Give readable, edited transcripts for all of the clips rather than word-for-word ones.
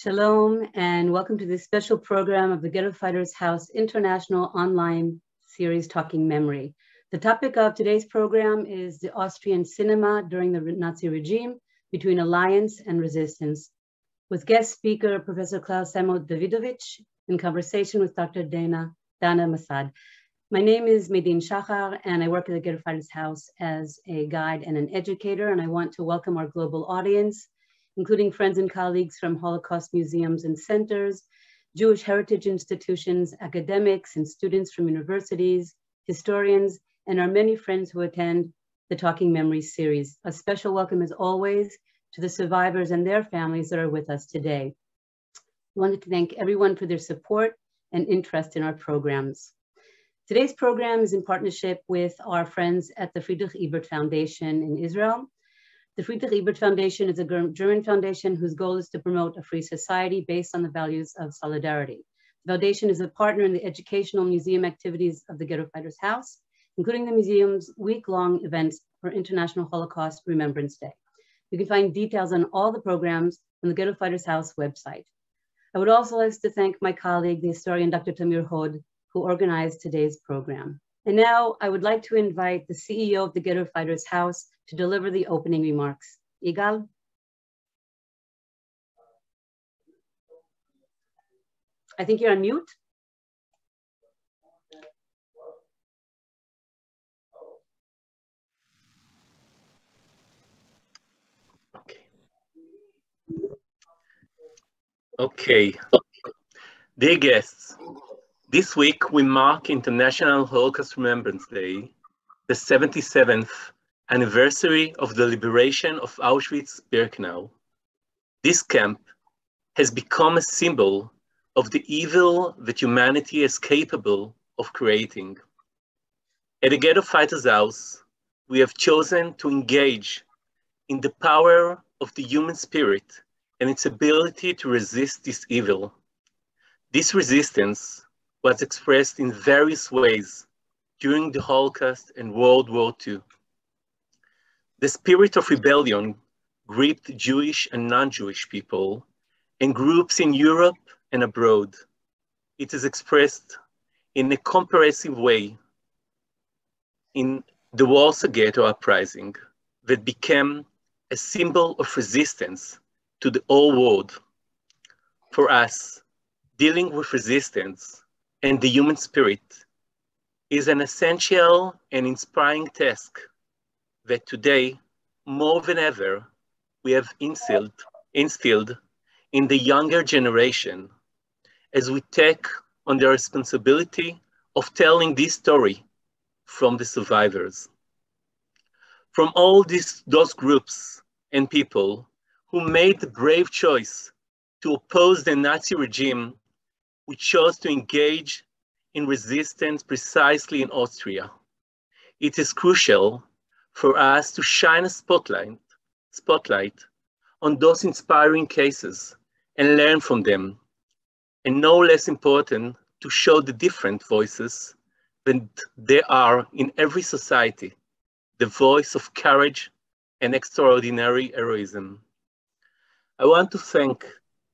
Shalom and welcome to this special program of the Ghetto Fighters House International Online Series Talking Memory. The topic of today's program is the Austrian cinema during the Nazi regime between alliance and resistance, with guest speaker Professor Klaus Samuel Davidovich in conversation with Dr. Dana Masad. My name is Medin Shachar and I work at the Ghetto Fighters House as a guide and an educator, and I want to welcome our global audience, including friends and colleagues from Holocaust museums and centers, Jewish heritage institutions, academics and students from universities, historians, and our many friends who attend the Talking Memories series. A special welcome as always to the survivors and their families that are with us today. I wanted to thank everyone for their support and interest in our programs. Today's program is in partnership with our friends at the Friedrich Ebert Foundation in Israel. The Friedrich Ebert Foundation is a German foundation whose goal is to promote a free society based on the values of solidarity. The foundation is a partner in the educational museum activities of the Ghetto Fighters House, including the museum's week-long events for International Holocaust Remembrance Day. You can find details on all the programs on the Ghetto Fighters House website. I would also like to thank my colleague, the historian Dr. Tamir Hod, who organized today's program. And now I would like to invite the CEO of the Ghetto Fighters House to deliver the opening remarks. Igal? I think you're on mute. Okay. Dear guests, this week we mark International Holocaust Remembrance Day, the 77th anniversary of the liberation of Auschwitz-Birkenau. This camp has become a symbol of the evil that humanity is capable of creating. At the Ghetto Fighters House, we have chosen to engage in the power of the human spirit and its ability to resist this evil. This resistance was expressed in various ways during the Holocaust and World War II. The spirit of rebellion gripped Jewish and non-Jewish people and groups in Europe and abroad. It is expressed in a comprehensive way in the Warsaw Ghetto Uprising that became a symbol of resistance to the whole world. For us, dealing with resistance and the human spirit is an essential and inspiring task that today, more than ever, we have instilled in the younger generation as we take on the responsibility of telling this story from the survivors. From all those groups and people who made the brave choice to oppose the Nazi regime, we chose to engage in resistance precisely in Austria. It is crucial for us to shine a spotlight on those inspiring cases and learn from them, and no less important, to show the different voices that there are in every society, the voice of courage and extraordinary heroism. I want to thank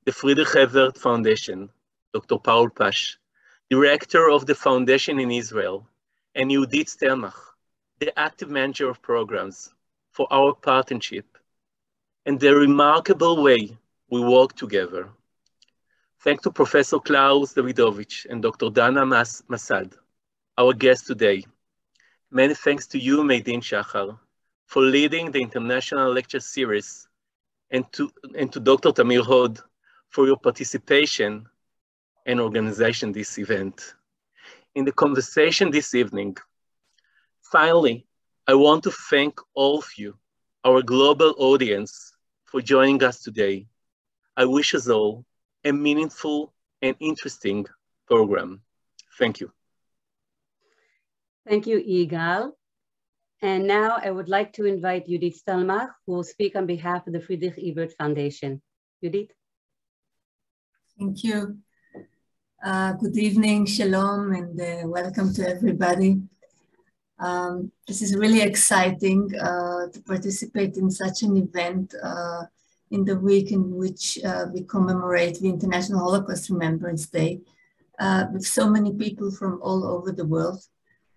the Friedrich Ebert Foundation, Dr. Paul Pash, director of the foundation in Israel, and Yehudit Stelmach, the active manager of programs, for our partnership and the remarkable way we work together. Thanks to Professor Klaus Davidovich and Dr. Dana Masad, our guest today. Many thanks to you, Medin Shachar, for leading the international lecture series, and to Dr. Tamir Hod for your participation and organization this event. In the conversation this evening, finally, I want to thank all of you, our global audience, for joining us today. I wish us all a meaningful and interesting program. Thank you. Thank you, Igal. And now I would like to invite Yehudit Stelmach, who will speak on behalf of the Friedrich Ebert Foundation. Yehudit. Thank you. Good evening, shalom, and welcome to everybody. This is really exciting to participate in such an event in the week in which we commemorate the International Holocaust Remembrance Day with so many people from all over the world.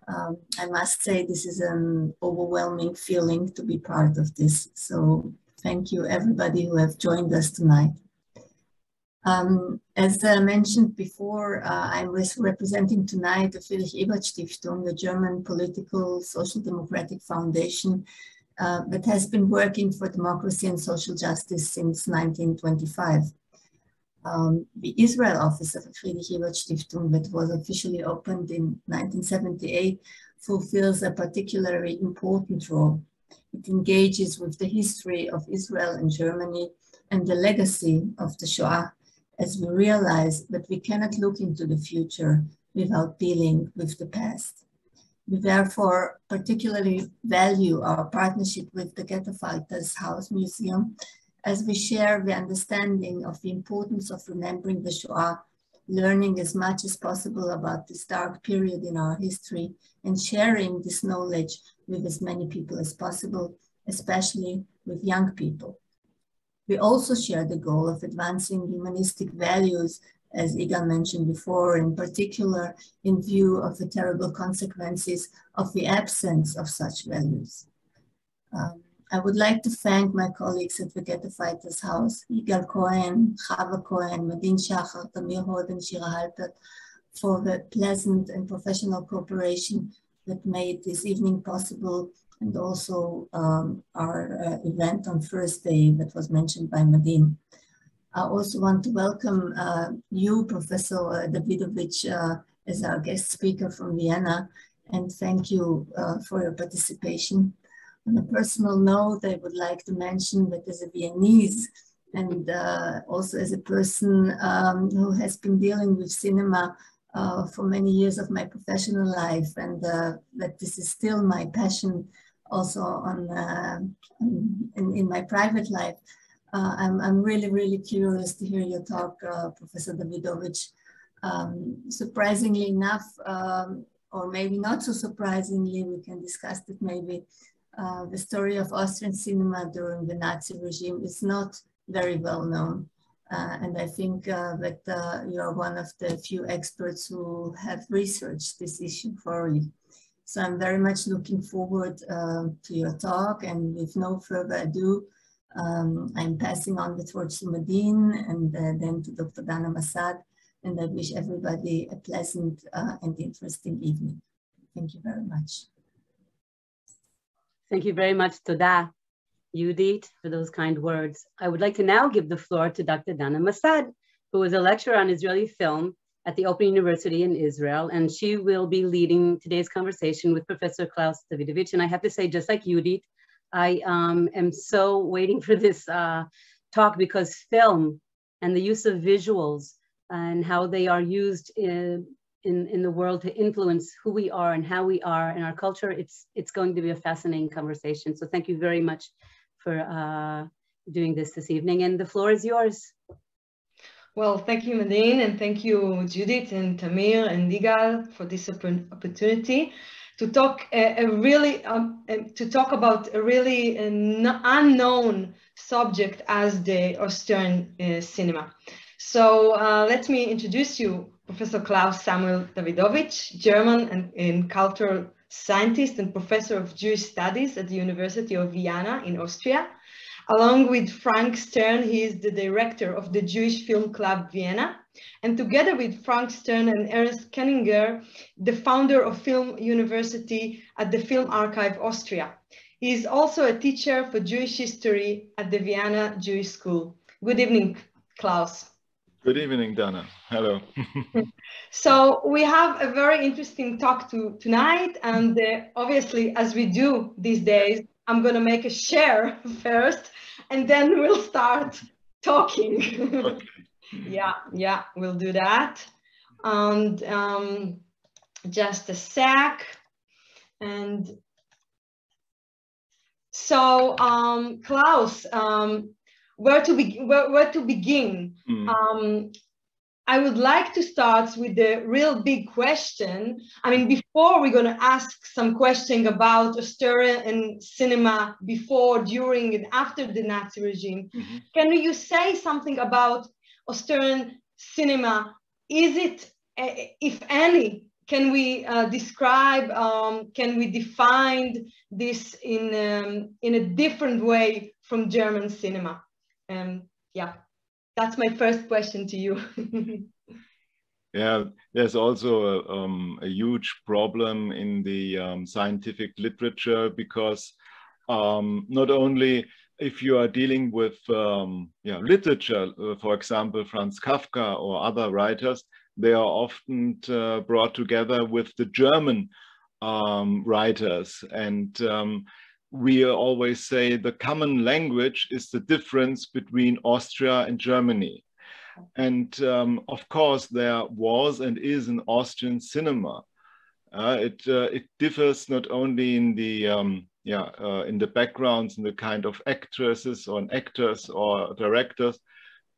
I must say this is an overwhelming feeling to be part of this. So thank you everybody who have joined us tonight. As mentioned before, I'm representing tonight the Friedrich-Ebert-Stiftung, the German political social democratic foundation that has been working for democracy and social justice since 1925. The Israel office of the Friedrich-Ebert-Stiftung, that was officially opened in 1978, fulfills a particularly important role. It engages with the history of Israel and Germany and the legacy of the Shoah, as we realize that we cannot look into the future without dealing with the past. We therefore particularly value our partnership with the Ghetto Fighters House Museum, as we share the understanding of the importance of remembering the Shoah, learning as much as possible about this dark period in our history, and sharing this knowledge with as many people as possible, especially with young people. We also share the goal of advancing humanistic values, as Igal mentioned before, in particular in view of the terrible consequences of the absence of such values. I would like to thank my colleagues at the Ghetto Fighters House, Igal Cohen, Chava Cohen, Medin Shachar, Tamir Hod, and Shira Halpert, for the pleasant and professional cooperation that made this evening possible, and also our event on Thursday that was mentioned by Medin. I also want to welcome you, Professor Davidovich, as our guest speaker from Vienna, and thank you for your participation. On a personal note, I would like to mention that as a Viennese and also as a person who has been dealing with cinema for many years of my professional life, and that this is still my passion also in my private life. I'm really curious to hear your talk, Professor Davidovich. Surprisingly enough, or maybe not so surprisingly, we can discuss it maybe, the story of Austrian cinema during the Nazi regime is not very well known. And I think that you're one of the few experts who have researched this issue thoroughly. So I'm very much looking forward to your talk, and with no further ado, I'm passing on the torch to Medin and then to Dr. Dana Masad, and I wish everybody a pleasant and interesting evening. Thank you very much. Thank you very much, Toda, Yudit, for those kind words. I would like to now give the floor to Dr. Dana Masad, who is a lecturer on Israeli film at the Open University in Israel, and she will be leading today's conversation with Professor Klaus Davidovich. And I have to say, just like Yudit, I am so waiting for this talk, because film and the use of visuals and how they are used in the world to influence who we are and how we are in our culture, it's going to be a fascinating conversation. So thank you very much for doing this evening, and the floor is yours. Well, thank you, Medin, and thank you, Judith and Tamir and Igal, for this opportunity to talk about a really unknown subject as the Austrian cinema. So let me introduce you, Professor Klaus Samuel Davidovich, German and cultural scientist and professor of Jewish studies at the University of Vienna in Austria. Along with Frank Stern, he is the director of the Jewish Film Club Vienna, and together with Frank Stern and Ernst Kenninger, the founder of Film University at the Film Archive Austria. He is also a teacher for Jewish history at the Vienna Jewish School. Good evening, Klaus. Good evening, Dana. Hello. So we have a very interesting talk tonight, and obviously, as we do these days, I'm going to make a share first, and then we'll start talking. Okay. Yeah, we'll do that. And just a sec. And so, Klaus, where to begin? I would like to start with the real big question. I mean, before we're going to ask some questions about Austrian cinema before, during, and after the Nazi regime, can you say something about Austrian cinema? Is it, if any, can we describe, can we define this in a different way from German cinema? Yeah. That's my first question to you. Yeah, there's also a huge problem in the scientific literature, because not only if you are dealing with literature, for example, Franz Kafka or other writers, they are often brought together with the German writers. And we always say the common language is the difference between Austria and Germany. And of course, there was and is an Austrian cinema. It differs not only in the backgrounds, in the kind of actresses or actors or directors,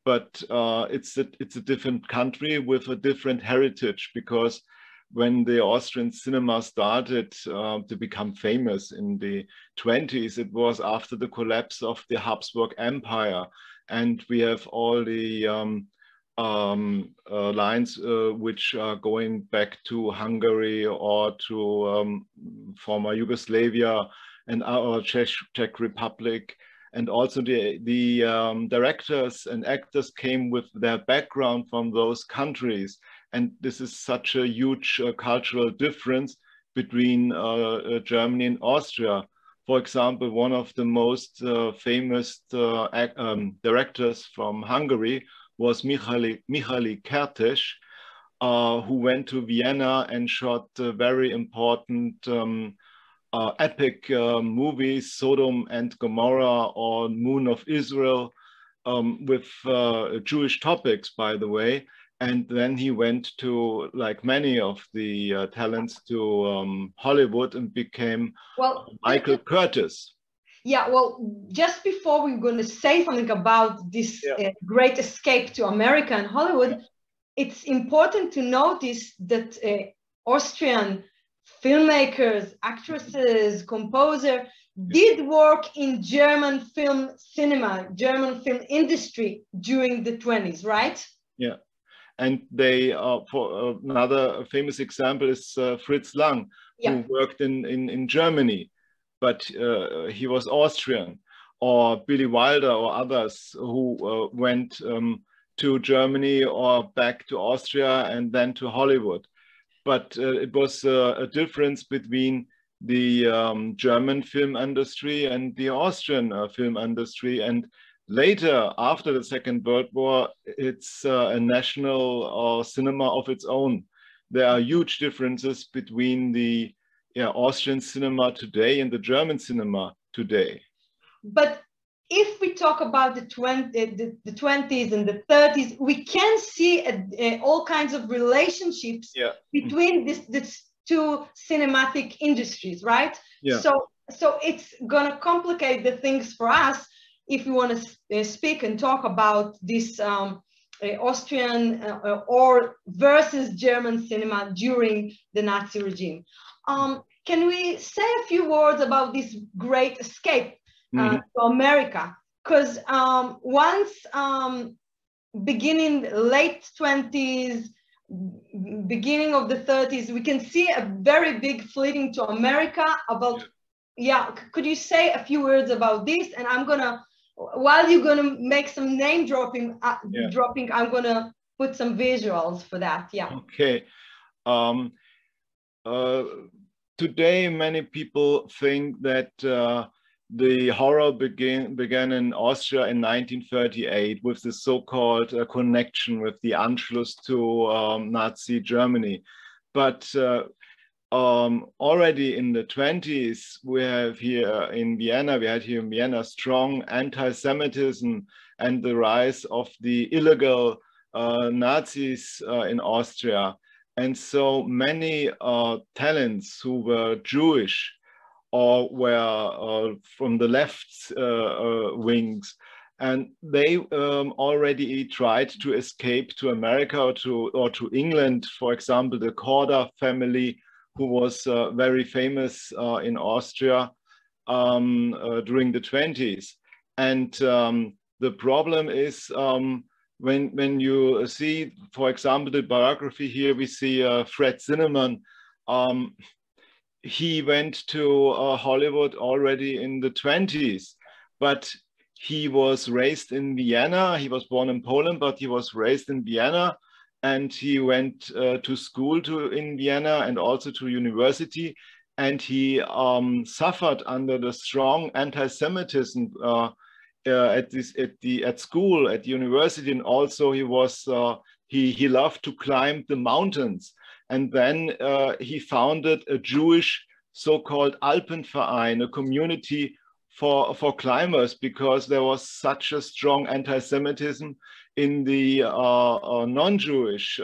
but it's a different country with a different heritage, because when the Austrian cinema started to become famous in the 20s, it was after the collapse of the Habsburg Empire. And we have all the lines which are going back to Hungary or to former Yugoslavia and our Czech Republic. And also the directors and actors came with their background from those countries. And this is such a huge cultural difference between Germany and Austria. For example, one of the most famous directors from Hungary was Mihály Kertész, who went to Vienna and shot very important epic movies, Sodom and Gomorrah or Moon of Israel, with Jewish topics, by the way. And then he went to, like many of the talents, to Hollywood and became Michael Curtis. Yeah, well, just before we're going to say something about this great escape to America and Hollywood, it's important to notice that Austrian filmmakers, actresses, composers did work in German film cinema, German film industry during the 20s, right? Yeah. And they, for another famous example is Fritz Lang, who worked in Germany, but he was Austrian, or Billy Wilder or others who went to Germany or back to Austria and then to Hollywood. But it was a difference between the German film industry and the Austrian film industry. And later, after the Second World War, it's a national cinema of its own. There are huge differences between the Austrian cinema today and the German cinema today. But if we talk about the 20s and the 30s, we can see all kinds of relationships between these two cinematic industries, right? Yeah. So it's going to complicate the things for us if we want to speak and talk about this Austrian or versus German cinema during the Nazi regime. Can we say a few words about this great escape to America? Because once beginning late 20s, beginning of the 30s, we can see a very big fleeing to America about, could you say a few words about this? And I'm gonna, while you're gonna make some name dropping, I'm gonna put some visuals for that, Okay. Today, many people think that the horror began in Austria in 1938 with the so-called connection with the Anschluss to Nazi Germany. But already in the 20s, we had here in Vienna, strong anti-Semitism and the rise of the illegal Nazis in Austria. And so many talents who were Jewish or were from the left wings And they already tried to escape to America or to England. For example, the Korda family, who was very famous in Austria during the 20s. And the problem is when you see, for example, the biography here, we see Fred Zinnemann. He went to Hollywood already in the 20s, but he was raised in Vienna. He was born in Poland, but he was raised in Vienna, and he went to school in Vienna and also to university. And he suffered under the strong anti-Semitism at school, at university, and also he loved to climb the mountains. And then he founded a Jewish so-called Alpenverein, a community for climbers, because there was such a strong anti-Semitism in the non-Jewish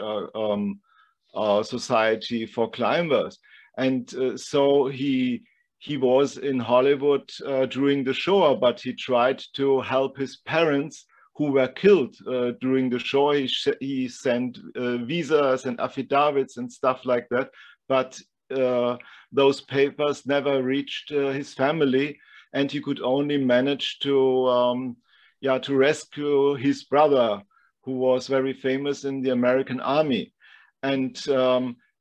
society for climbers. And so he was in Hollywood during the Shoah, but he tried to help his parents who were killed during the Shoah. He sent visas and affidavits and stuff like that, but those papers never reached his family, and he could only manage to rescue his brother, who was very famous in the American army. And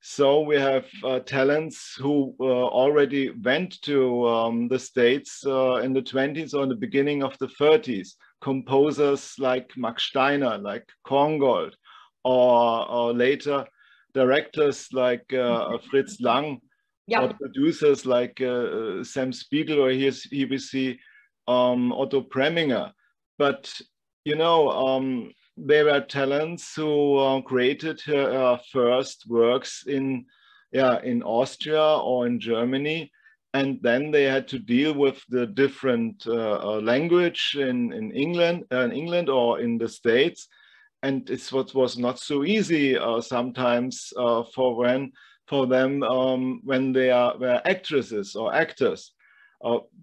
so we have talents who already went to the States in the 20s or in the beginning of the 30s. Composers like Max Steiner, like Korngold, or later directors like Fritz Lang, or producers like Sam Spiegel, or here we see Otto Preminger. But, you know, they were talents who created first works in Austria or in Germany, and then they had to deal with the different language in England or in the States, and it's what was not so easy sometimes for them when they were actresses or actors.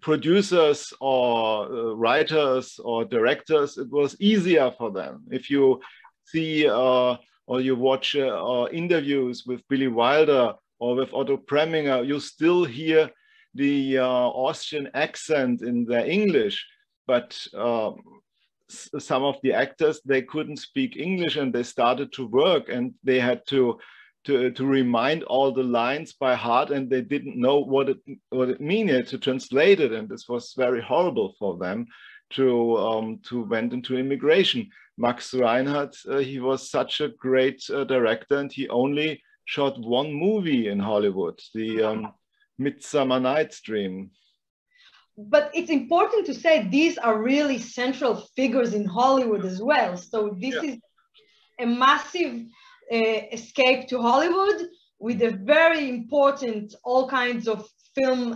Producers or writers or directors, it was easier for them. If you see or you watch interviews with Billy Wilder or with Otto Preminger, you still hear the Austrian accent in their English, but some of the actors, they couldn't speak English, and they started to work, and they had to remind all the lines by heart, and they didn't know what it meant to translate it, and this was very horrible for them to went into immigration. Max Reinhardt, he was such a great director, and he only shot one movie in Hollywood, the Midsummer Night's Dream. But it's important to say these are really central figures in Hollywood as well. So this is a massive escape to Hollywood with a very important, all kinds of film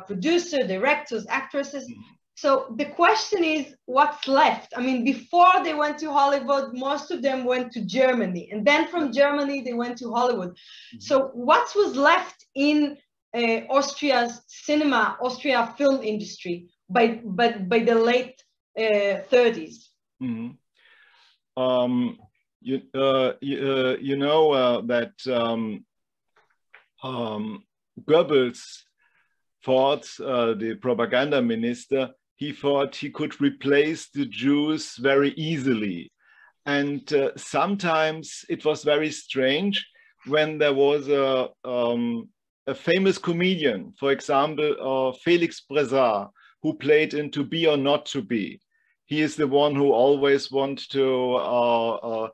producers, directors, actresses. So the question is, what's left? I mean, before they went to Hollywood, most of them went to Germany, and then from Germany they went to Hollywood. So what was left in Austria's cinema, Austria film industry by the late 30s? You know that Goebbels thought, the propaganda minister, he thought he could replace the Jews very easily. And sometimes it was very strange when there was a famous comedian, for example, Felix Bressard, who played in To Be or Not to Be. He is the one who always wants to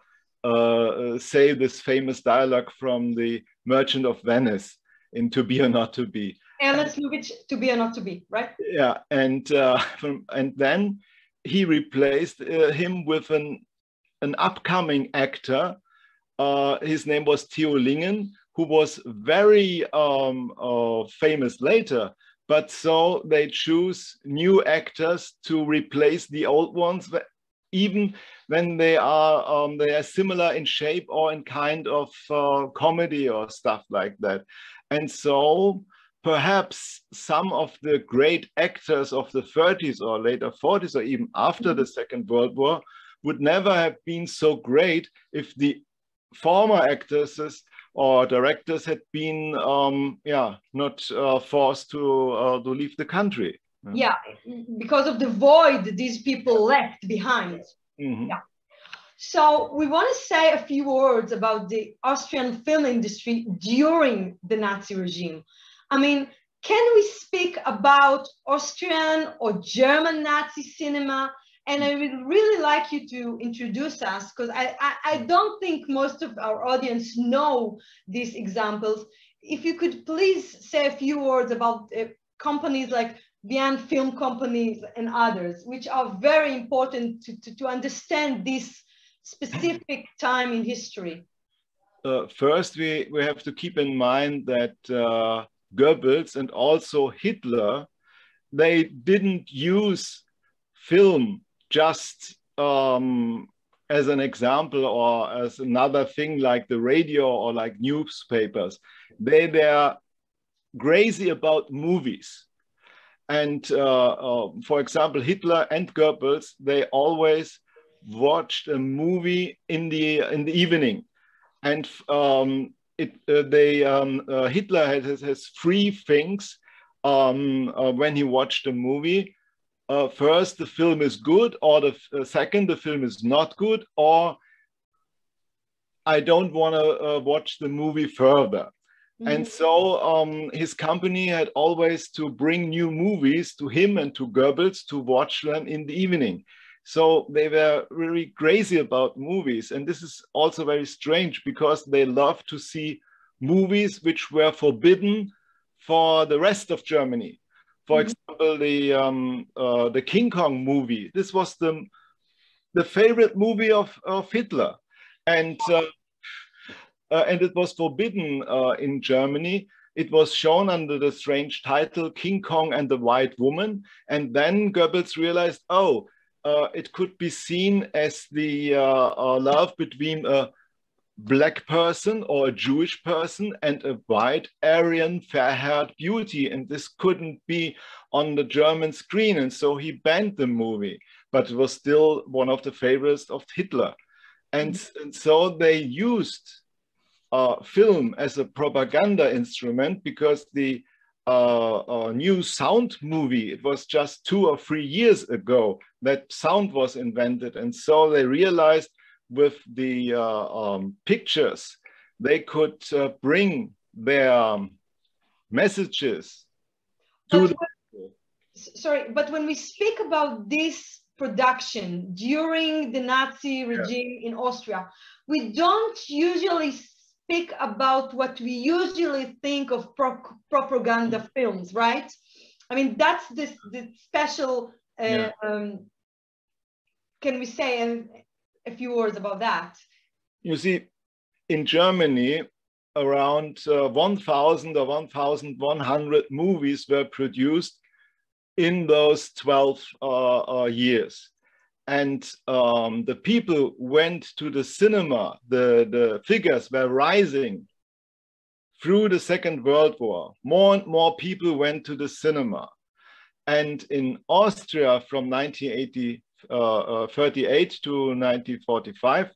say this famous dialogue from the Merchant of Venice in To Be or Not to Be. Ernest Lubitsch, To Be or Not to Be, right? Yeah, and then he replaced him with an upcoming actor. His name was Theo Lingen, who was very famous later. But so they choose new actors to replace the old ones, even when they are similar in shape or in kind of comedy or stuff like that. And so perhaps some of the great actors of the 30s or later 40s or even after the Second World War would never have been so great if the former actresses or directors had been not forced to leave the country. Yeah, because of the void these people left behind. Mm-hmm. Yeah. So we want to say a few words about the Austrian film industry during the Nazi regime. I mean, can we speak about Austrian or German Nazi cinema? And I would really like you to introduce us, because I don't think most of our audience know these examples. If you could please say a few words about companies like Vian Film Companies and others, which are very important to understand this specific time in history. First, we have to keep in mind that Goebbels and also Hitler, they didn't use film just as an example or as another thing like the radio or like newspapers. They were crazy about movies. And for example, Hitler and Goebbels, they always watched a movie in the evening. And Hitler has three things when he watched a movie. First, the film is good, or second, the film is not good, or I don't want to watch the movie further. Mm-hmm. And so his company had always to bring new movies to him and to Goebbels to watch them in the evening. So they were really crazy about movies. And this is also very strange because they love to see movies which were forbidden for the rest of Germany. For example, the King Kong movie. This was the favorite movie of Hitler. And it was forbidden in Germany. It was shown under the strange title, King Kong and the White Woman. And then Goebbels realized, oh, it could be seen as the love between a black person or a Jewish person and a white, Aryan, fair-haired beauty. And this couldn't be on the German screen. And so he banned the movie, but it was still one of the favorites of Hitler. And so they used film as a propaganda instrument because the new sound movie, it was just 2 or 3 years ago that sound was invented. And so they realized with the pictures, they could bring their messages to the people. Sorry, but when we speak about this production during the Nazi regime in Austria, we don't usually speak about what we usually think of propaganda films, right? I mean, that's the special, can we say a few words about that? You see, in Germany, around 1,000 or 1,100 movies were produced in those 12 years. And the people went to the cinema, the figures were rising through the Second World War. More and more people went to the cinema. And in Austria from 1938 to 1945,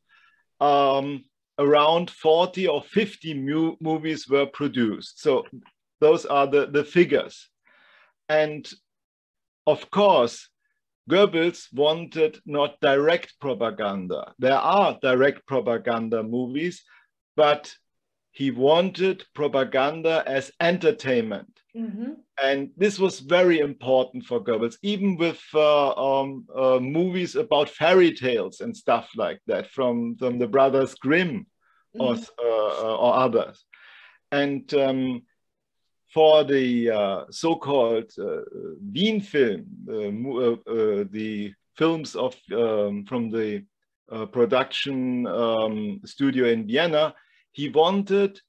around 40 or 50 movies were produced. So those are the figures. And of course, Goebbels wanted not direct propaganda. There are direct propaganda movies, but he wanted propaganda as entertainment. Mm-hmm. And this was very important for Goebbels, even with movies about fairy tales and stuff like that from the Brothers Grimm or others. And for the so-called Wien film, the films of from the production studio in Vienna, he wanted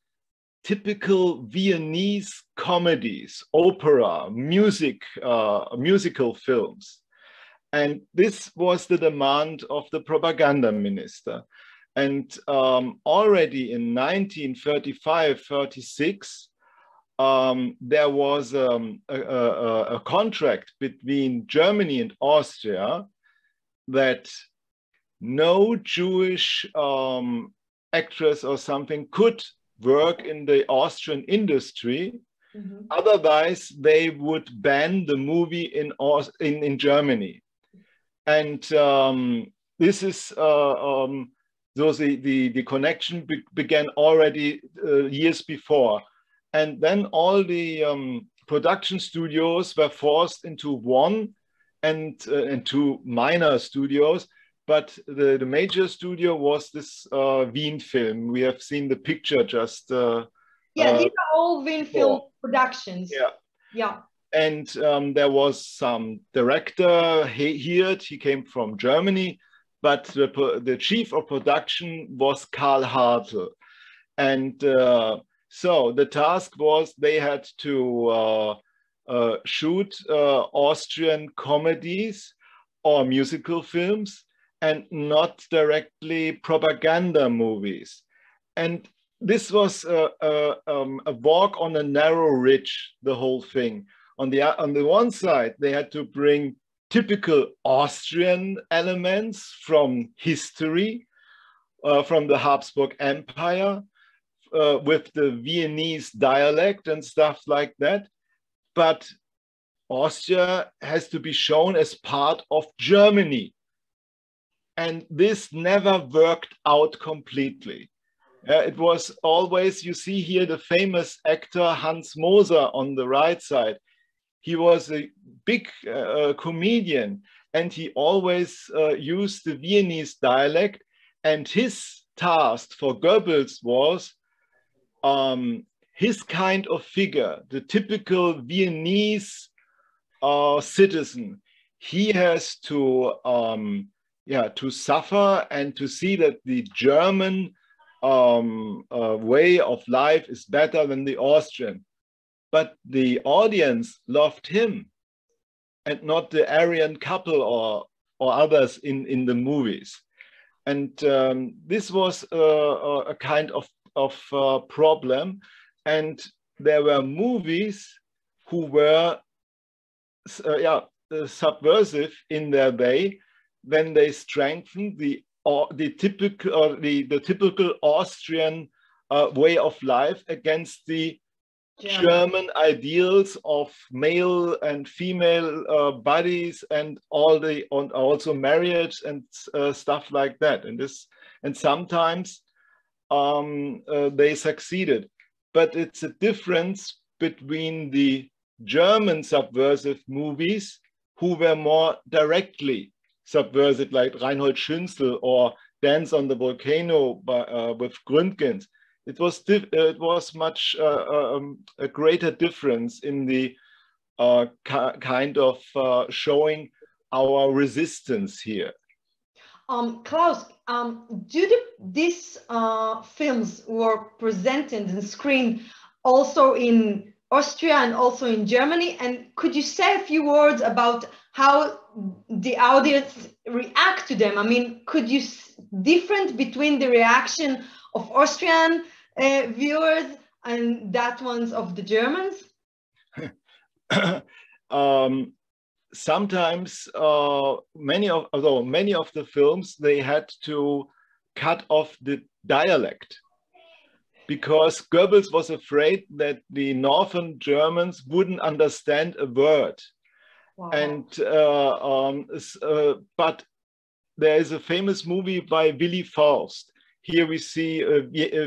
typical Viennese comedies, opera, musical films. And this was the demand of the propaganda minister. And already in 1935-36, there was a contract between Germany and Austria that no Jewish actress or something could work in the Austrian industry. Mm-hmm. Otherwise, they would ban the movie in Germany. And this is, so the connection began already years before. And then all the production studios were forced into one and two minor studios. But the major studio was this Wien film. We have seen the picture just. Yeah, these are all Wien film productions. Yeah. Yeah. And there was some director here. He came from Germany, but the chief of production was Karl Hartl. And so the task was they had to shoot Austrian comedies or musical films, and not directly propaganda movies. And this was a walk on a narrow ridge, the whole thing. On the one side, they had to bring typical Austrian elements from history, from the Habsburg Empire, with the Viennese dialect and stuff like that. But Austria has to be shown as part of Germany. And this never worked out completely. It was always, you see here the famous actor Hans Moser on the right side. He was a big comedian, and he always used the Viennese dialect. And his task for Goebbels was his kind of figure, the typical Viennese citizen. He has to suffer and to see that the German way of life is better than the Austrian. But the audience loved him and not the Aryan couple or others in the movies. And this was a kind of problem. And there were movies who were subversive in their way, when they strengthened the typical Austrian way of life against the German ideals of male and female bodies and also marriage and stuff like that. And sometimes they succeeded, but it's a difference between the German subversive movies who were more directly subversive, like Reinhold Schünzel or Dance on the Volcano with Gründgens. It was much a greater difference in the kind of showing our resistance here. Klaus, these films were presented and screened also in Austria and also in Germany, and could you say a few words about how the audience react to them? I mean, could you different between the reaction of Austrian viewers and that ones of the Germans? Sometimes many of the films, they had to cut off the dialect, because Goebbels was afraid that the northern Germans wouldn't understand a word. Wow. And but there is a famous movie by Willy Faust. Here we see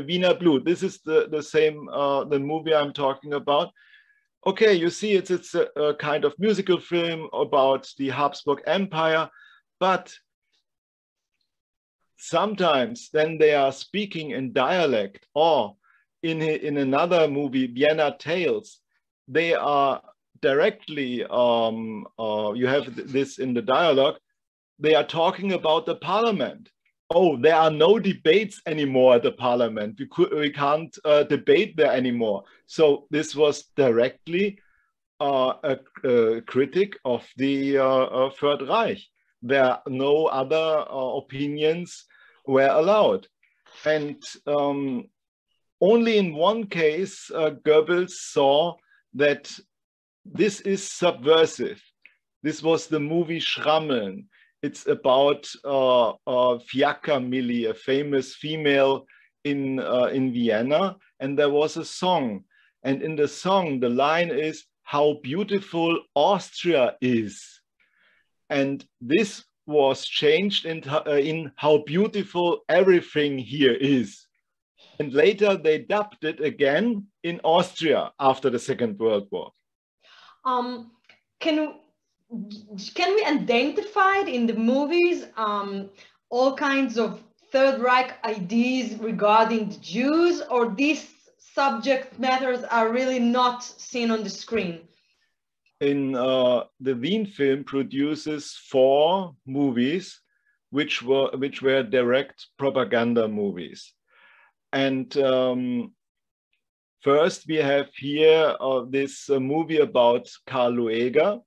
Wiener Blut. This is the same the movie I'm talking about. Okay, you see, it's a kind of musical film about the Habsburg Empire, but sometimes then they are speaking in dialect, or in another movie, Vienna Tales, they are directly, you have this in the dialogue, they are talking about the parliament. Oh, there are no debates anymore at the parliament. We can't debate there anymore. So this was directly a critic of the Third Reich. There no other opinions were allowed. And only in one case, Goebbels saw that this is subversive. This was the movie Schrammeln. It's about Fiaker Millie, a famous female in Vienna, and there was a song. And in the song, the line is, "How beautiful Austria is." And this was changed in "How beautiful everything here is." And later they dubbed it again in Austria after the Second World War. Can we identify in the movies all kinds of Third Reich ideas regarding the Jews, or these subject matters are really not seen on the screen? In the Wien film produces 4 movies, which were direct propaganda movies. And first we have here this movie about Karl Lueger.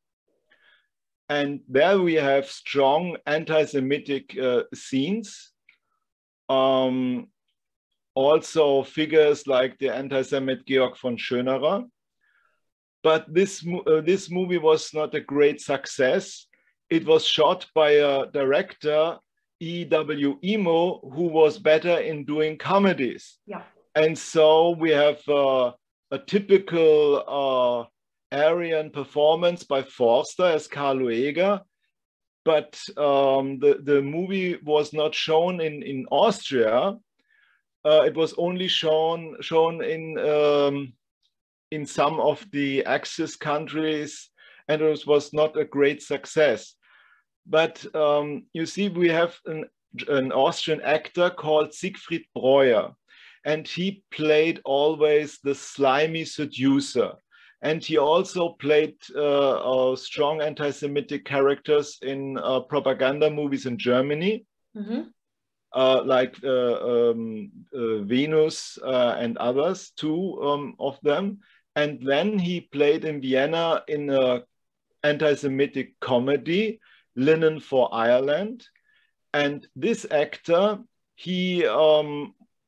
And there we have strong anti-Semitic scenes. Also figures like the anti-Semite Georg von Schönerer. But this movie was not a great success. It was shot by a director, E.W. Emo, who was better in doing comedies. Yeah. And so we have a typical Aryan performance by Forster as Karl Lueger. But the movie was not shown in Austria. It was only shown in some of the Axis countries, and it was not a great success. But you see, we have an Austrian actor called Siegfried Breuer, and he played always the slimy seducer. And he also played strong anti-Semitic characters in propaganda movies in Germany. Mm-hmm. Like Venus and others, 2 of them. And then he played in Vienna in an anti-Semitic comedy, Linen for Ireland. And this actor, he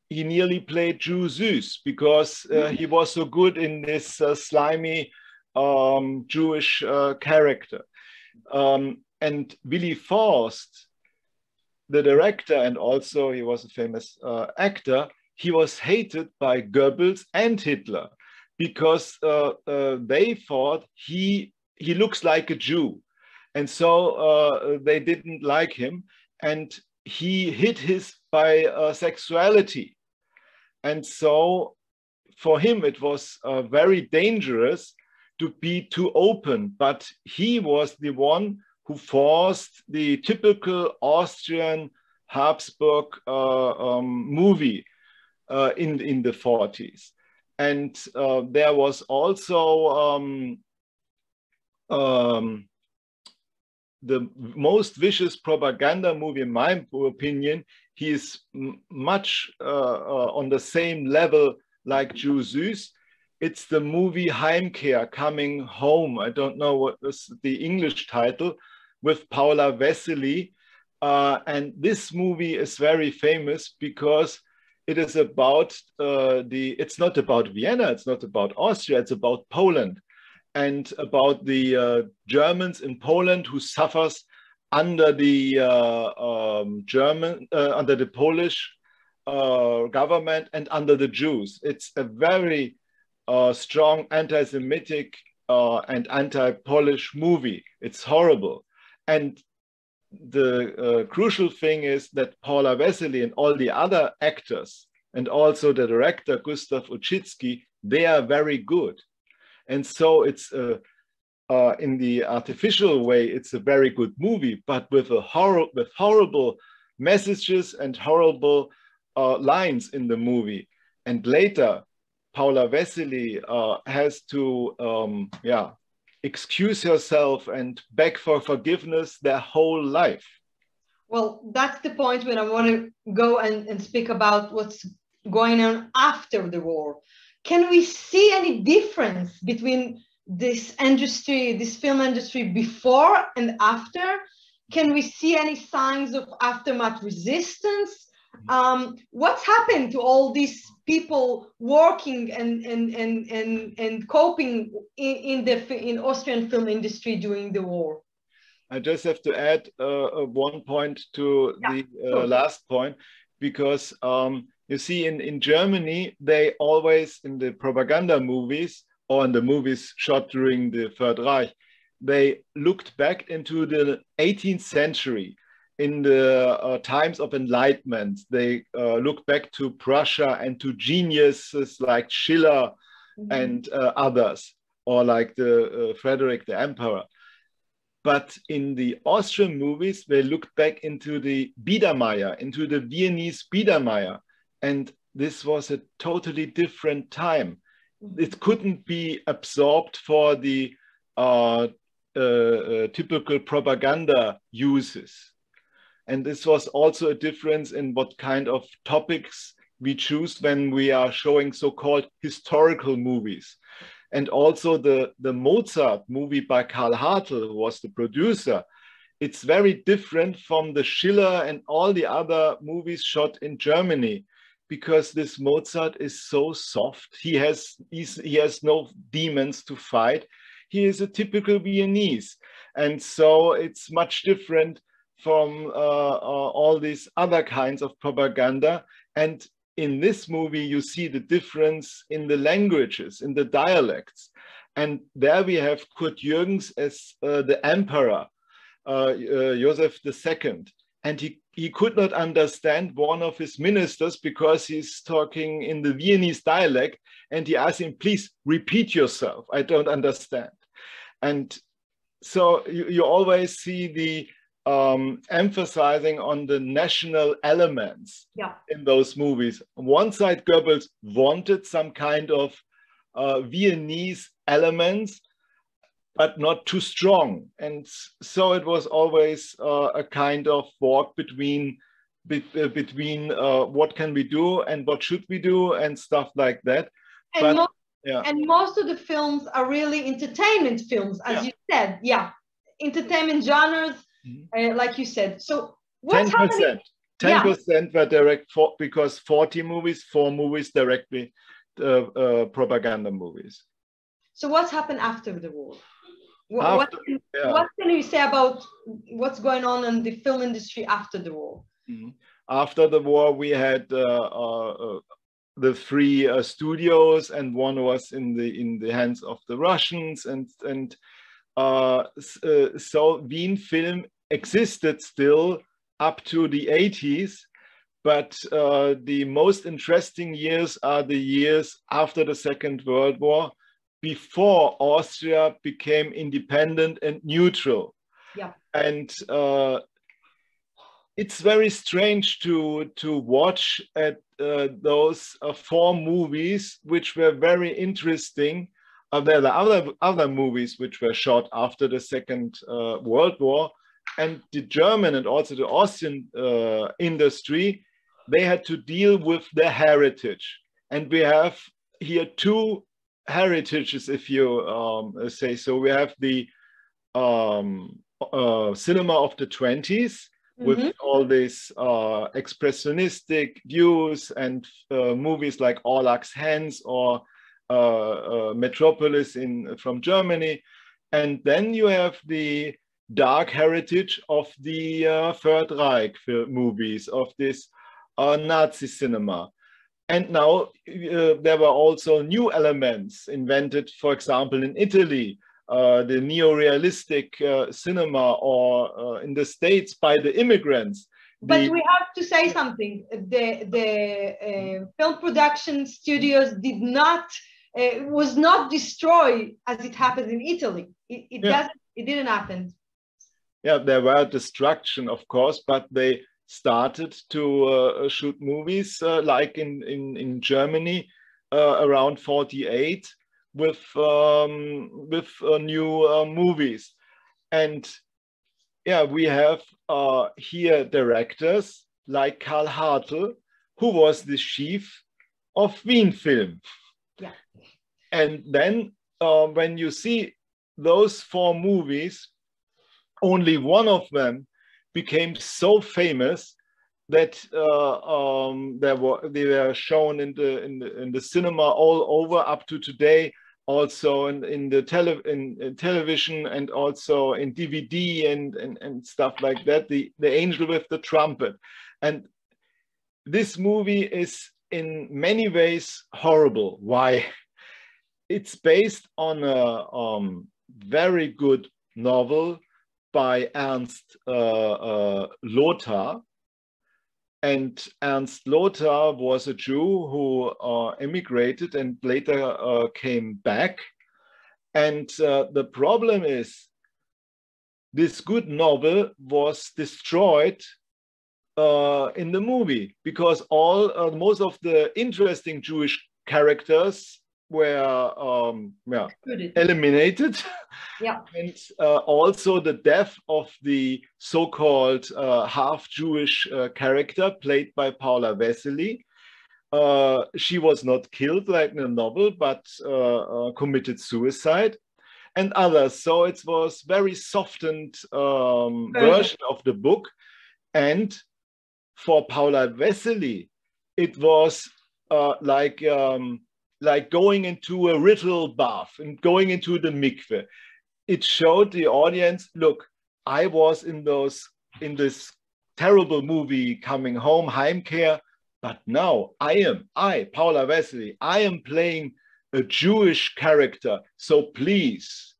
nearly played Jew Süß because he was so good in this slimy Jewish character. And Willy Forst, the director, and also he was a famous actor, he was hated by Goebbels and Hitler because they thought he looks like a Jew. And so they didn't like him, and he hid his bisexuality. And so for him, it was very dangerous to be too open, but he was the one who forced the typical Austrian Habsburg movie in the 40s. And there was also the most vicious propaganda movie, in my opinion. He is much on the same level like Jew Süß. It's the movie Heimkehr, Coming Home. I don't know what was the English title, with Paula Vesely. And this movie is very famous because it is about it's not about Vienna, it's not about Austria, it's about Poland, and about the Germans in Poland who suffers under the under the Polish government and under the Jews. It's a very strong anti-Semitic and anti-Polish movie. It's horrible. And the crucial thing is that Paula Vesely and all the other actors, and also the director Gustav Uczycki, they are very good. And so it's in the artificial way, it's a very good movie, but with horrible messages and horrible lines in the movie. And later, Paula Vesely has to excuse herself and beg for forgiveness their whole life. Well, that's the point when I want to go and speak about what's going on after the war. Can we see any difference between this industry, this film industry before and after? Can we see any signs of aftermath resistance? What's happened to all these people working and coping in Austrian film industry during the war? I just have to add one point to the last point, because you see, in Germany, they always, in the propaganda movies or in the movies shot during the Third Reich, they looked back into the 18th century. In the times of enlightenment, they looked back to Prussia and to geniuses like Schiller and others, or like the Frederick the Emperor. But in the Austrian movies, they looked back into the Biedermeier, into the Viennese Biedermeier. And this was a totally different time. It couldn't be absorbed for the typical propaganda uses. And this was also a difference in what kind of topics we choose when we are showing so-called historical movies. And also the Mozart movie by Karl Hartl, who was the producer, it's very different from the Schiller and all the other movies shot in Germany, because this Mozart is so soft. He has no demons to fight. He is a typical Viennese. And so it's much different from all these other kinds of propaganda. And in this movie, you see the difference in the languages, in the dialects. And there we have Kurt Jürgens as the emperor, Joseph II. And he could not understand one of his ministers because he's talking in the Viennese dialect. And he asked him, please repeat yourself. I don't understand. And so you always see the emphasizing on the national elements in those movies. On one side, Goebbels wanted some kind of Viennese elements, but not too strong. And so it was always a kind of walk between what can we do and what should we do and stuff like that. And, and most of the films are really entertainment films, as you said. Entertainment genres. Like you said, so what's 10%. 10% were direct, because 4 movies directly propaganda movies. So what's happened after the war? What can you say about what's going on in the film industry after the war? After the war, we had the 3 studios, and one was in the hands of the Russians, and so Wien Film existed still up to the 80s, but the most interesting years are the years after the Second World War, before Austria became independent and neutral. And it's very strange to watch at those 4 movies, which were very interesting. There are other movies which were shot after the Second World War, and the German and also the Austrian industry, they had to deal with their heritage. And we have here 2 heritages, if you say so. We have the cinema of the 20s, with all these expressionistic views and movies like Orlak's Hands or Metropolis from Germany. And then you have the dark heritage of the Third Reich movies, of this Nazi cinema. And now there were also new elements invented, for example, in Italy, the neo-realistic cinema, or in the States by the immigrants. But we have to say something. The film production studios was not destroyed as it happened in Italy. It didn't happen. Yeah, there were destruction, of course, but they started to shoot movies like in Germany around 48 with new movies. And yeah, we have here directors like Karl Hartl, who was the chief of Wien Film. Yeah. And then when you see those 4 movies, only one of them became so famous that they were shown in the cinema all over up to today, also in television, and also in DVD and stuff like that. The Angel with the Trumpet, and this movie is in many ways horrible. Why? It's based on a very good novel by Ernst Lothar. And Ernst Lothar was a Jew who emigrated and later came back. And the problem is, this good novel was destroyed in the movie, because most of the interesting Jewish characters were eliminated. Yeah. And also the death of the so-called half-Jewish character played by Paula Vesely. She was not killed like in the novel, but committed suicide, and others. So it was very softened version of the book. And for Paula Vesely, it was like going into a ritual bath and going into the mikveh. It showed the audience, look, I was in this terrible movie Coming Home, Heimkehr, but now Paula Vesely, I am playing a Jewish character. So please,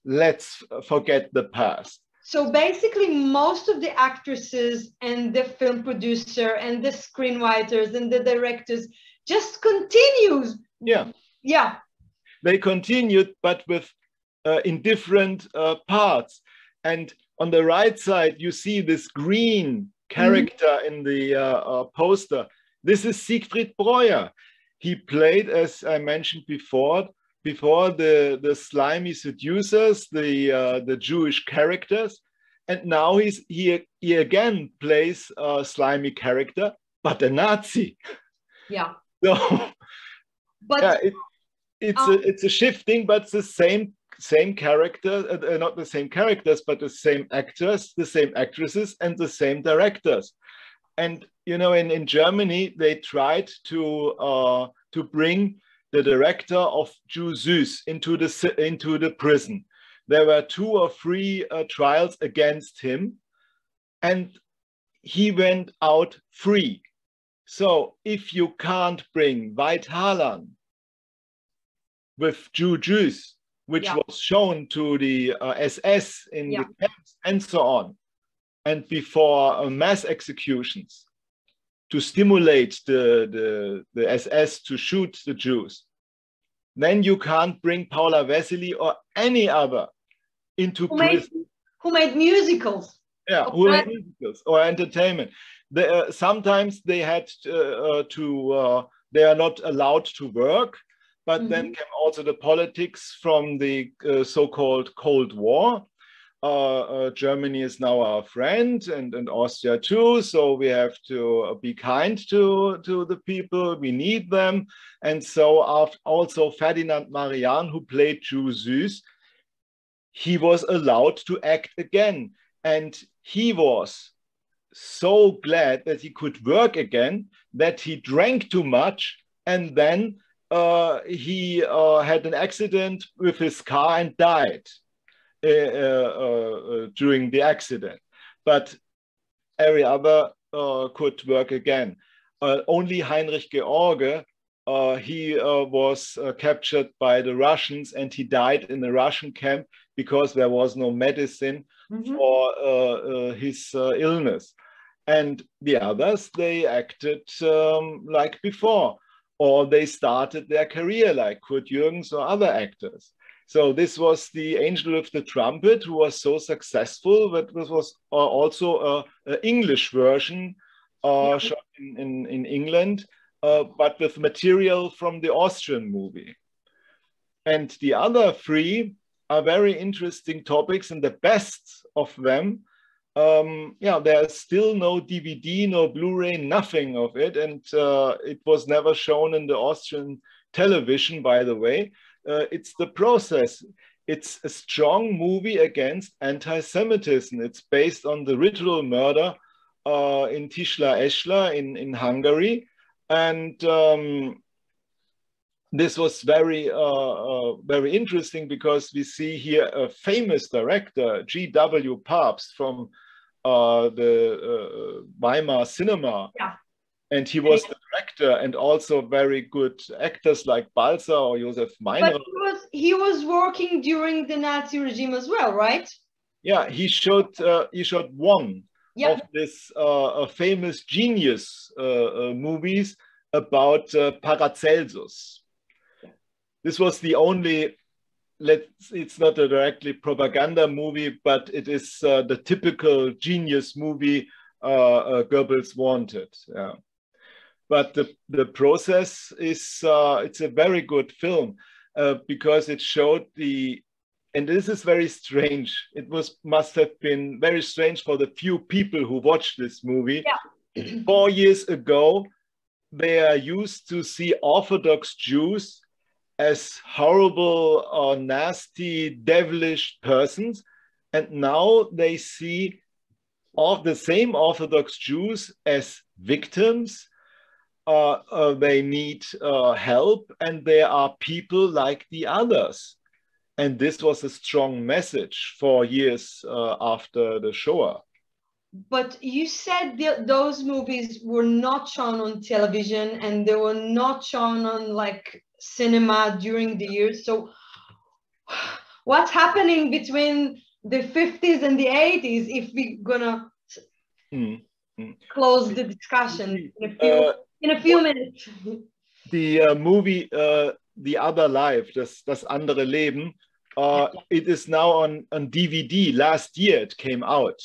let's forget the past. So basically, most of the actresses and the film producer and the screenwriters and the directors just continues. Yeah. They continued, but with in different parts. And on the right side, you see this green character in the poster. This is Siegfried Breuer. He played, as I mentioned before the slimy seducers, the Jewish characters. And now he again plays a slimy character, but a Nazi. Yeah. So, but yeah, it's a shifting, but it's the same character, not the same characters, but the same actors, the same actresses, and the same directors. And you know, in Germany, they tried to bring the director of Jew Süß into the prison. There were 2 or 3 trials against him, and he went out free. So if you can't bring Veit Harlan with Jew Süß, which was shown to the SS in the camps and so on, and before mass executions to stimulate the SS to shoot the Jews, then you can't bring Paula Vesely or any other into prison. Who made musicals. Yeah, who made musicals or entertainment. Sometimes they had they are not allowed to work, but then came also the politics from the so-called Cold War. Germany is now our friend, and Austria too, so we have to be kind to the people, we need them. And so also Ferdinand Marian, who played Jew Süß, he was allowed to act again, and he was so glad that he could work again that he drank too much, and then he had an accident with his car and died during the accident. But every other could work again. Only Heinrich George, he was captured by the Russians, and he died in the Russian camp because there was no medicine for his illness. And the others, they acted like before, or they started their career like Kurt Jürgens or other actors. So this was the Angel with the Trumpet, who was so successful, but this was also an English version shot in England, but with material from the Austrian movie. And the other 3 are very interesting topics, and the best of them, there's still no DVD, no Blu-ray, nothing of it. And it was never shown in the Austrian television, by the way. It's The Process. It's a strong movie against anti-Semitism. It's based on the ritual murder in Tisla-Esla in Hungary. And this was very, very interesting because we see here a famous director, G.W. Pabst from the Weimar cinema. Yeah. And he was the director, and also very good actors like Balzer or Josef Meiner. But he was working during the Nazi regime as well, right? Yeah, he showed one of this famous genius movies about Paracelsus. This was the only, it's not a directly propaganda movie, but it is the typical genius movie Goebbels wanted. Yeah. But the process is, it's a very good film because it showed and this is very strange. It must have been very strange for the few people who watched this movie. Yeah. 4 years ago, they are used to see Orthodox Jews as horrible or nasty, devilish persons. And now they see all the same Orthodox Jews as victims. They need help, and they are people like the others. And this was a strong message 4 years after the Shoah. But you said those movies were not shown on television, and they were not shown on like cinema during the years. So what's happening between the 50s and the 80s if we're gonna close the discussion in a few minutes? The movie The Other Life, das andere Leben, it is now on DVD. Last year it came out.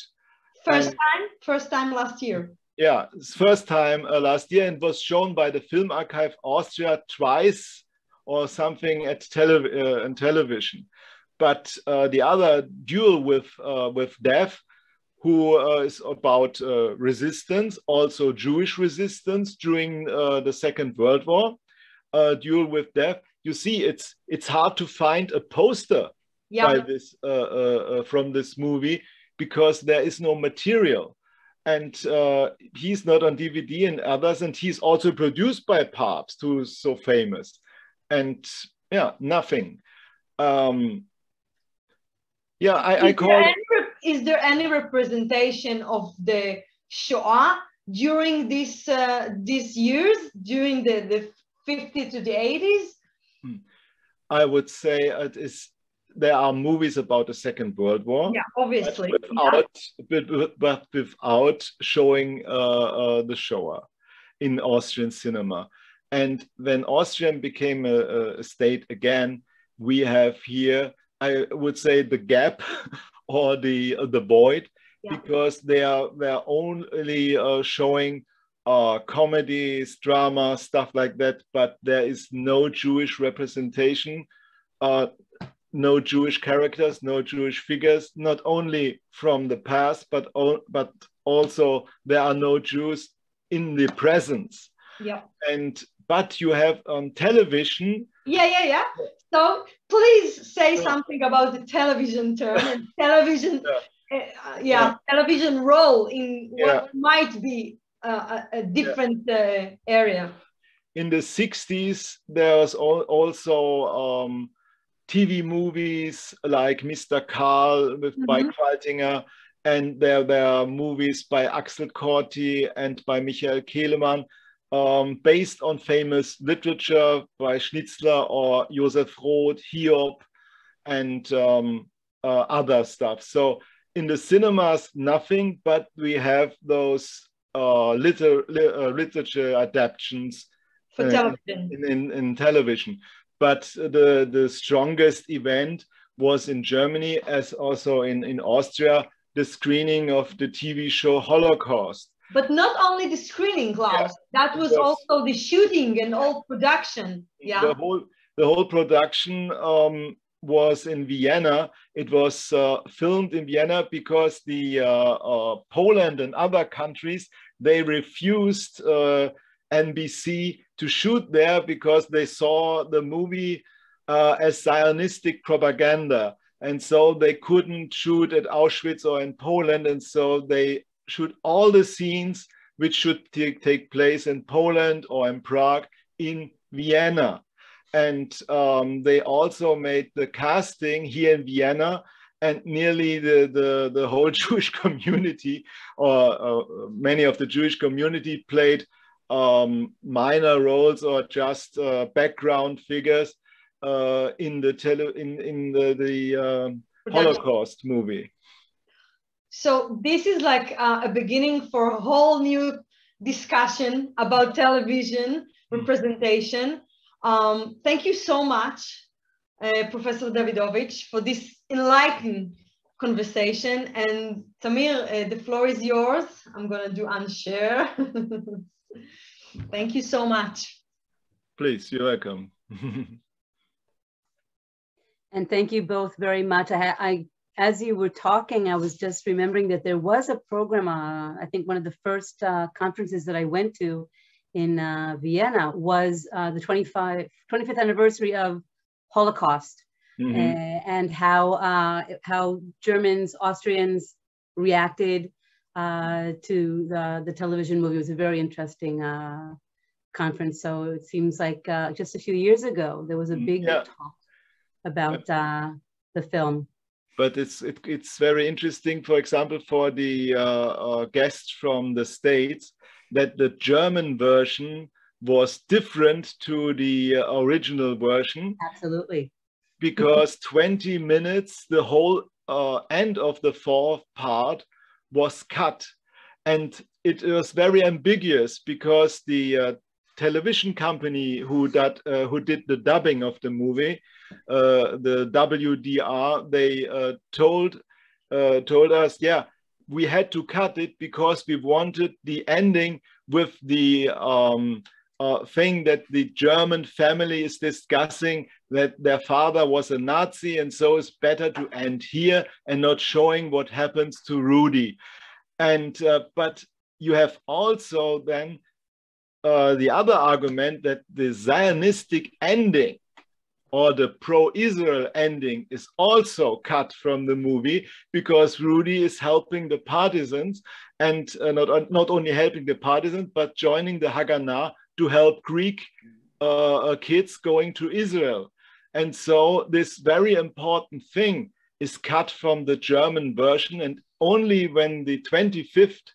First time last year. Yeah, it's first time last year, and was shown by the Film Archive Austria twice or something at television. But the other Duel with Death, who is about resistance, also Jewish resistance during the Second World War. Duel with Death. You see, it's hard to find a poster by this from this movie because there is no material, and he's not on DVD and others, and he's also produced by Pabst, who is so famous, and yeah, nothing. Is there any representation of the Shoah during these years, during the 50s to the 80s? I would say there are movies about the Second World War. Yeah, obviously. But without showing the Shoah in Austrian cinema. And when Austria became a state again, we have here, I would say, the gap or the void, because they're only showing comedies, drama, stuff like that, but there is no Jewish representation, no Jewish characters, no Jewish figures, not only from the past, but also there are no Jews in the present. Yeah. But you have on television. Yeah. So please say something about the television term and television, television role in what might be a different area. In the 60s, there was also TV movies like Mr. Karl by Qualtinger, and there were movies by Axel Corti and by Michael Kelemann, based on famous literature by Schnitzler or Josef Roth, Hiob, and other stuff. So in the cinemas, nothing, but we have those literature adaptations for television. In television. But the strongest event was in Germany, as also in Austria, the screening of the TV show Holocaust. But not only the screening, Klaus, that was also the shooting and all production. Yeah. The whole production was in Vienna. It was filmed in Vienna because the Poland and other countries, they refused NBC to shoot there because they saw the movie as Zionistic propaganda. And so they couldn't shoot at Auschwitz or in Poland. And so they shoot all the scenes which should take place in Poland or in Prague in Vienna. And they also made the casting here in Vienna, and nearly the whole Jewish community, or many of the Jewish community, played minor roles or just background figures in the Holocaust movie. So this is like a beginning for a whole new discussion about television representation. Thank you so much, Professor Davidovich, for this enlightening conversation. And Tamir, the floor is yours. I'm going to do unshare. Thank you so much. Please, you're welcome. And thank you both very much. As you were talking, I was just remembering that there was a program, I think one of the first conferences that I went to in Vienna was the 25th anniversary of Holocaust, and how Germans, Austrians reacted to the television movie. It was a very interesting conference. So it seems like just a few years ago, there was a big talk about the film. But it's very interesting, for example, for the guests from the States, that the German version was different to the original version. Absolutely. Because 20 minutes, the whole end of the fourth part was cut. And it was very ambiguous because the television company who did the dubbing of the movie, the WDR, they told us, yeah, we had to cut it because we wanted the ending with the thing that the German family is discussing, that their father was a Nazi, and so it's better to end here and not showing what happens to Rudy. And but you have also then the other argument that the Zionistic ending or the pro-Israel ending is also cut from the movie, because Rudy is helping the partisans, and not only helping the partisans, but joining the Haganah to help Greek kids going to Israel. And so this very important thing is cut from the German version, and only when the 25th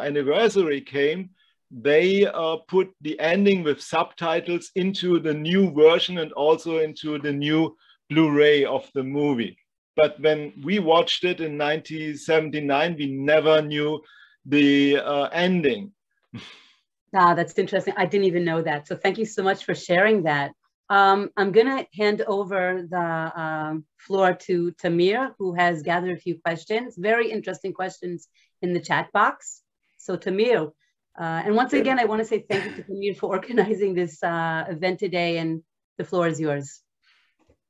anniversary came, they put the ending with subtitles into the new version and also into the new Blu-ray of the movie. But when we watched it in 1979, we never knew the ending. Ah, that's interesting. I didn't even know that. So thank you so much for sharing that. I'm going to hand over the floor to Tamir, who has gathered a few questions, very interesting questions in the chat box. So Tamir, and once again, I want to say thank you to Tamir for organizing this event today, and the floor is yours.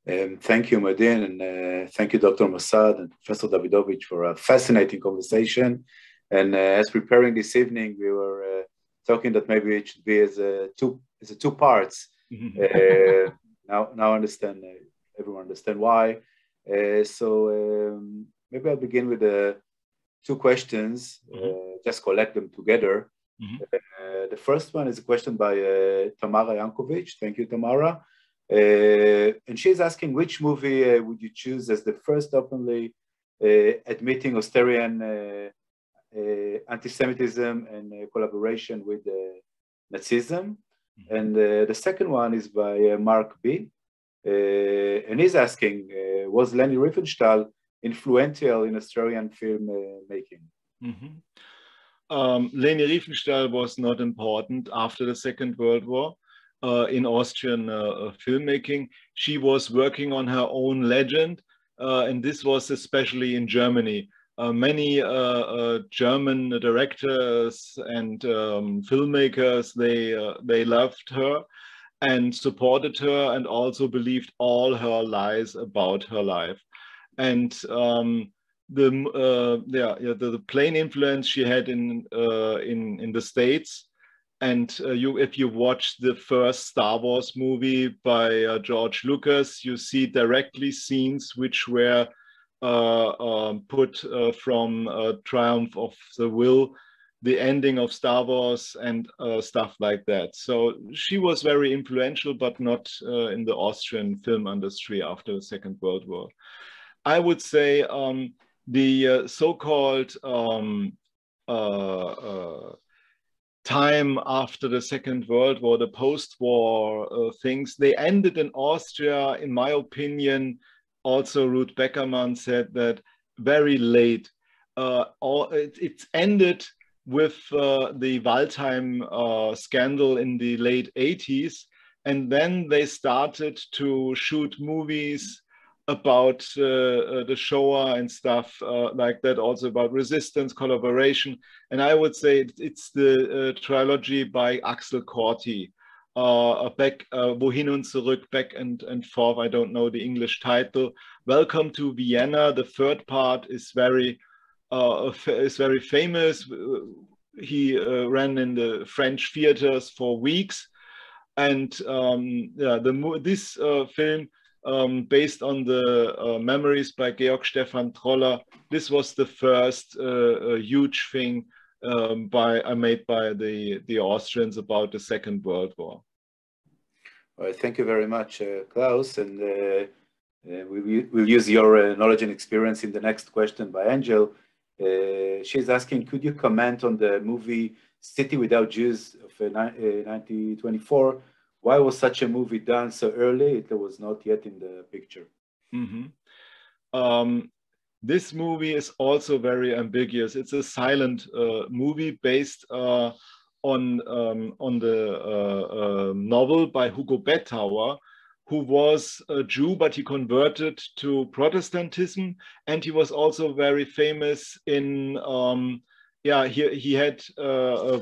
Thank you, Madin, and thank you, Dr. Mossad and Professor Davidovich, for a fascinating conversation. And as preparing this evening, we were talking that maybe it should be as two parts. Now I understand, everyone understand why. So maybe I'll begin with two questions, just collect them together. The first one is a question by Tamara Yankovic. Thank you, Tamara. And she's asking, which movie would you choose as the first openly admitting Austrian anti-Semitism and collaboration with Nazism? And the second one is by Mark B. And he's asking, was Lenny Riefenstahl influential in Australian film making? Leni Riefenstahl was not important after the Second World War in Austrian filmmaking. She was working on her own legend, and this was especially in Germany. Many German directors and filmmakers, they loved her and supported her, and also believed all her lies about her life. And the plain influence she had in the States, and if you watch the first Star Wars movie by George Lucas, you see directly scenes which were put from Triumph of the Will, the ending of Star Wars and stuff like that. So she was very influential, but not in the Austrian film industry after the Second World War. I would say the so-called time after the Second World War, the post-war things, they ended in Austria, in my opinion. Also, Ruth Beckermann said that very late. It's ended with the Waldheim scandal in the late 80s. And then they started to shoot movies about the Shoah and stuff like that, also about resistance, collaboration. And I would say it's the trilogy by Axel Corti, back, Wohin und Zurück, Back and Forth, I don't know the English title. Welcome to Vienna, the third part is very famous. He ran in the French theaters for weeks. And yeah, this film, based on the memories by Georg Stefan Troller, this was the first huge thing made by the Austrians about the Second World War. All right, thank you very much, Klaus. And we'll use your knowledge and experience in the next question by Angel. She's asking, could you comment on the movie City Without Jews of 1924? Why was such a movie done so early? It was not yet in the picture. Mm-hmm. This movie is also very ambiguous. It's a silent movie based on the novel by Hugo Bettauer, who was a Jew, but he converted to Protestantism. And he was also very famous in, he had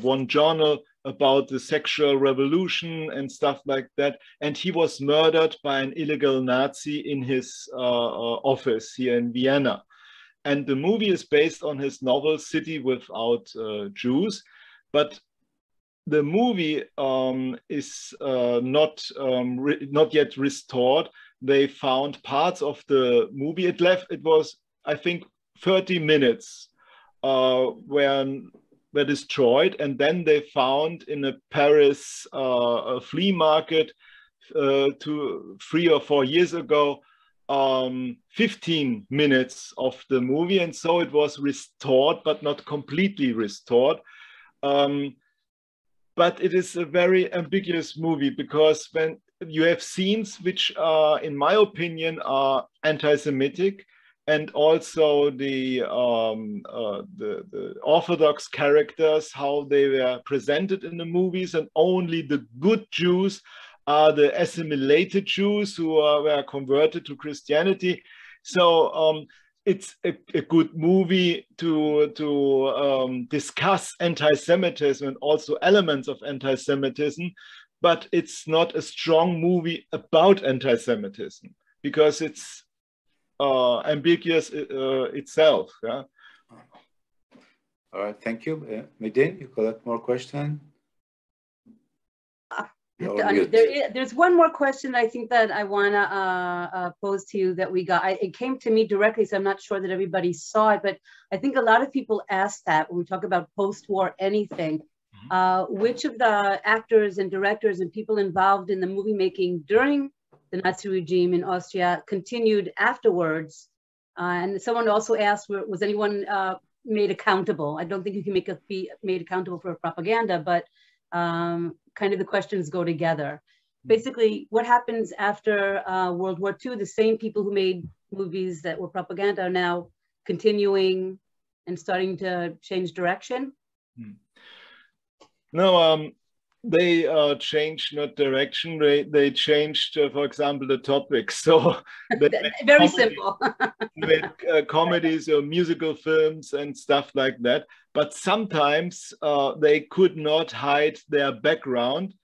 one journal about the sexual revolution and stuff like that. And he was murdered by an illegal Nazi in his office here in Vienna. And the movie is based on his novel City Without Jews. But the movie is not yet restored. They found parts of the movie. It was, I think, 30 minutes were destroyed, and then they found in a Paris flea market 3 or 4 years ago 15 minutes of the movie, and so it was restored, but not completely restored. But it is a very ambiguous movie, because when you have scenes which are, in my opinion, are anti-Semitic, and also the Orthodox characters, how they were presented in the movies, and only the good Jews are the assimilated Jews who were converted to Christianity. So it's a good movie to discuss anti-Semitism and also elements of anti-Semitism, but it's not a strong movie about anti-Semitism, because it's ambiguous itself. Yeah. All right, thank you. Medin, you collect more questions? There's one more question I think that I want to pose to you that we got. It came to me directly, so I'm not sure that everybody saw it, but I think a lot of people ask that when we talk about post-war anything. Which of the actors and directors and people involved in the movie making during the Nazi regime in Austria continued afterwards? And someone also asked, was anyone made accountable? I don't think you can be made accountable for propaganda, but kind of the questions go together. Basically, what happens after World War II? The same people who made movies that were propaganda are now continuing and starting to change direction? No, they changed not direction, they changed, for example, the topics. So very simple. They made comedies or musical films and stuff like that. But sometimes they could not hide their background.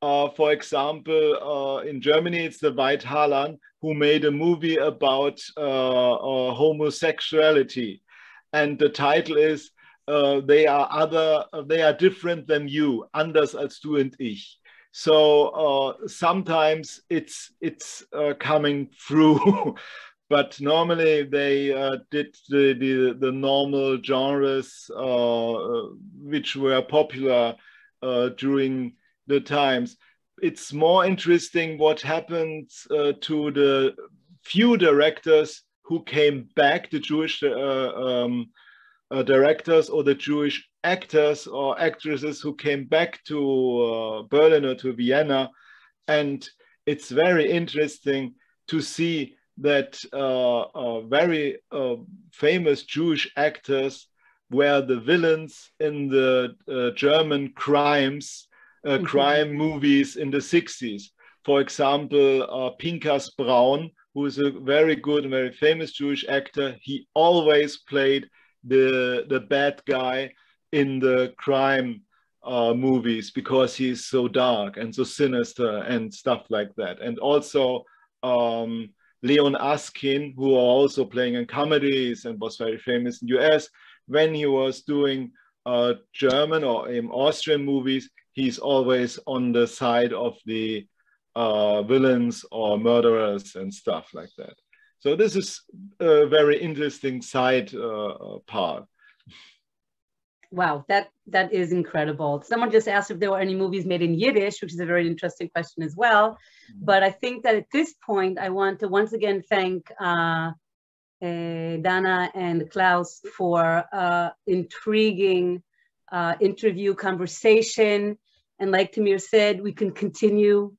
For example, in Germany, it's the Veit Harlan who made a movie about homosexuality. And the title is they are different than you, anders als du und ich. So sometimes it's coming through, but normally they did the normal genres which were popular during the times. It's more interesting what happened to the few directors who came back, the Jewish directors or the Jewish actors or actresses who came back to Berlin or to Vienna. And it's very interesting to see that very famous Jewish actors were the villains in the German crime movies in the 60s. For example, Pinkas Braun, who is a very good and very famous Jewish actor, he always played the bad guy in the crime movies because he's so dark and so sinister and stuff like that. And also Leon Askin, who are also playing in comedies and was very famous in the US, when he was doing German or Austrian movies, he's always on the side of the villains or murderers and stuff like that. So this is a very interesting side part. Wow, that is incredible. Someone just asked if there were any movies made in Yiddish, which is a very interesting question as well. But I think that at this point, I want to once again thank Dana and Klaus for intriguing interview conversation. And like Tamir said, we can continue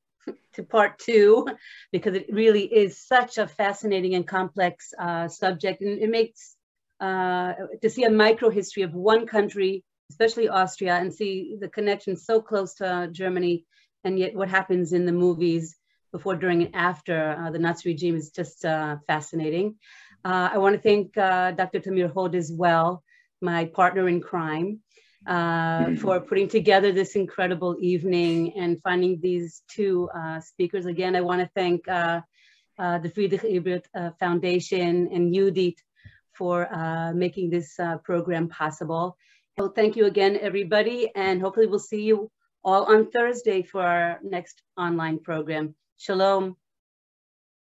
to part 2 because it really is such a fascinating and complex subject. And it makes to see a micro history of one country, especially Austria, and see the connection so close to Germany, and yet what happens in the movies before, during, and after the Nazi regime is just fascinating. I want to thank Dr. Tamir Hod as well, my partner in crime, for putting together this incredible evening and finding these 2 speakers. Again, I want to thank the Friedrich Ebert Foundation and Judith for making this program possible. So thank you again, everybody, and hopefully we'll see you all on Thursday for our next online program. Shalom.